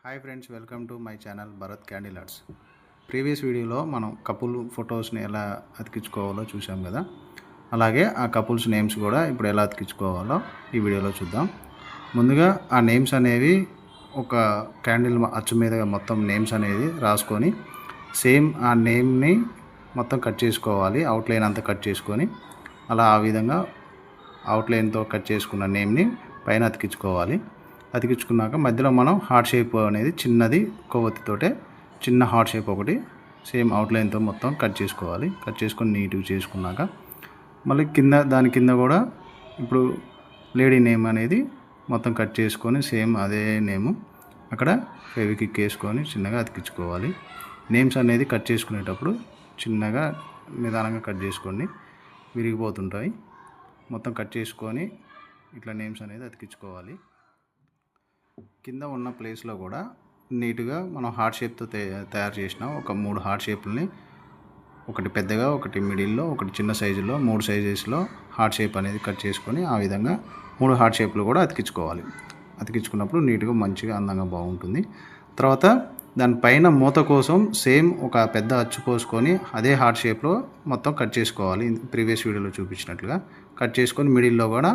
Hi friends, welcome to my channel Bharat candle arts. Previous వీడియోలో మనం couple ఫొటోస్ని ఎలా అతికించుకోవాలో చూసాం కదా. అలాగే ఆ కపుల్స్ నేమ్స్ కూడా ఇప్పుడు ఎలా అతికించుకోవాలో ఈ వీడియోలో చూద్దాం. ముందుగా ఆ నేమ్స్ అనేవి ఒక క్యాండిల్ అచ్చు మీద మొత్తం నేమ్స్ అనేది రాసుకొని సేమ్ ఆ నేమ్ని మొత్తం కట్ చేసుకోవాలి. అవుట్లైన్ అంతా కట్ చేసుకొని అలా ఆ విధంగా అవుట్లైన్తో కట్ చేసుకున్న నేమ్ని పైన అతికించుకోవాలి. అతికించుకున్నాక మధ్యలో మనం హార్ట్ షేప్ అనేది చిన్నది కొవ్వొత్తితోటే చిన్న హార్ట్ షేప్ ఒకటి సేమ్ అవుట్లైన్తో మొత్తం కట్ చేసుకోవాలి. కట్ చేసుకొని నీట్గా చేసుకున్నాక మళ్ళీ దాని కింద కూడా ఇప్పుడు లేడీ నేమ్ అనేది మొత్తం కట్ చేసుకొని సేమ్ అదే నేము అక్కడ ఫెవిక్విక్ వేసుకొని చిన్నగా అతికించుకోవాలి. నేమ్స్ అనేది కట్ చేసుకునేటప్పుడు చిన్నగా నిదానంగా కట్ చేసుకోండి, విరిగిపోతుంటాయి. మొత్తం కట్ చేసుకొని ఇట్లా నేమ్స్ అనేది అతికించుకోవాలి. కింద ఉన్న ప్లేస్లో కూడా నీట్గా మనం హార్ట్ షేప్తో తయారు చేసిన ఒక 3 హార్ట్ షేపుల్ని, ఒకటి పెద్దగా, ఒకటి మిడిల్లో, ఒకటి చిన్న సైజులో 3 సైజెస్లో హార్ట్ షేప్ అనేది కట్ చేసుకొని ఆ విధంగా 3 హార్ట్ షేప్లు కూడా అతికించుకోవాలి. అతికించుకున్నప్పుడు నీట్గా మంచిగా అందంగా బాగుంటుంది. తర్వాత దానిపైన మూత కోసం సేమ్ ఒక పెద్ద అచ్చు పోసుకొని అదే హార్ట్ షేప్లో మొత్తం కట్ చేసుకోవాలి. ప్రీవియస్ వీడియోలో చూపించినట్లుగా కట్ చేసుకొని మిడిల్లో కూడా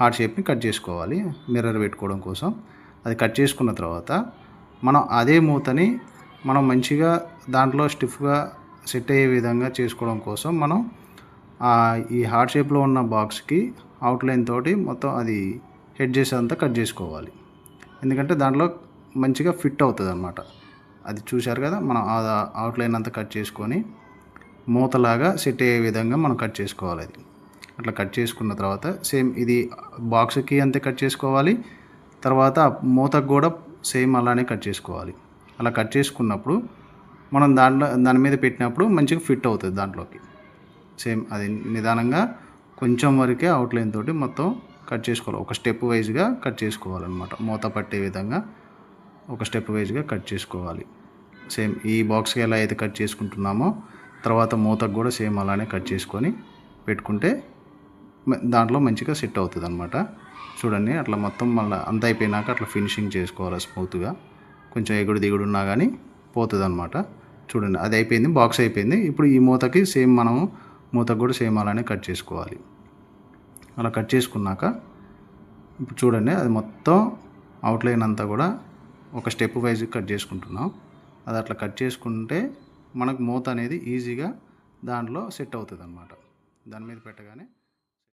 హార్ట్ షేప్ని కట్ చేసుకోవాలి మిర్రర్ పెట్టుకోవడం కోసం. అది కట్ చేసుకున్న తర్వాత మనం అదే మూతని మనం మంచిగా దాంట్లో స్టిఫ్గా సెట్ అయ్యే విధంగా చేసుకోవడం కోసం మనం ఈ హార్ట్ షేప్లో ఉన్న బాక్స్కి అవుట్లైన్ తోటి మొత్తం అది హెడ్జెస్ అంతా కట్ చేసుకోవాలి. ఎందుకంటే దాంట్లో మంచిగా ఫిట్ అవుతుంది అన్నమాట. అది చూశారు కదా, మనం అవుట్లైన్ అంతా కట్ చేసుకొని మూతలాగా సెట్ అయ్యే విధంగా మనం కట్ చేసుకోవాలి. అది అట్లా కట్ చేసుకున్న తర్వాత సేమ్ ఇది బాక్స్కి అంతే కట్ చేసుకోవాలి. తర్వాత మూతకు కూడా సేమ్ అలానే కట్ చేసుకోవాలి. అలా కట్ చేసుకున్నప్పుడు మనం దాని మీద పెట్టినప్పుడు మంచిగా ఫిట్ అవుతుంది దాంట్లోకి. సేమ్ అది నిదానంగా కొంచెం వరకే అవుట్లైన్ తోటి మొత్తం కట్ చేసుకోవాలి. ఒక స్టెప్ వైజ్గా కట్ చేసుకోవాలన్నమాట. మూత పట్టే విధంగా ఒక స్టెప్ వైజ్గా కట్ చేసుకోవాలి. సేమ్ ఈ బాక్స్కి ఎలా అయితే కట్ చేసుకుంటున్నామో తర్వాత మూతకు కూడా సేమ్ అలానే కట్ చేసుకొని పెట్టుకుంటే దాంట్లో మంచిగా సెట్ అవుతుంది అన్నమాట. చూడండి, అట్లా మొత్తం మళ్ళీ అంత అయిపోయినాక అట్లా ఫినిషింగ్ చేసుకోవాలి స్మూత్గా. కొంచెం ఎగుడు దిగుడు ఉన్నా కానీ పోతుంది అన్నమాట. చూడండి, అది అయిపోయింది, బాక్స్ అయిపోయింది. ఇప్పుడు ఈ మూతకి సేమ్ మనము మూతకు కూడా సేమ్ అలానే కట్ చేసుకోవాలి. అలా కట్ చేసుకున్నాక ఇప్పుడు చూడండి, అది మొత్తం అవుట్లైన్ అంతా కూడా ఒక స్టెప్ వైజ్ కట్ చేసుకుంటున్నాం. అది అట్లా కట్ చేసుకుంటే మనకు మూత అనేది ఈజీగా దాంట్లో సెట్ అవుతుంది అన్నమాట. దాని మీద పెట్టగానే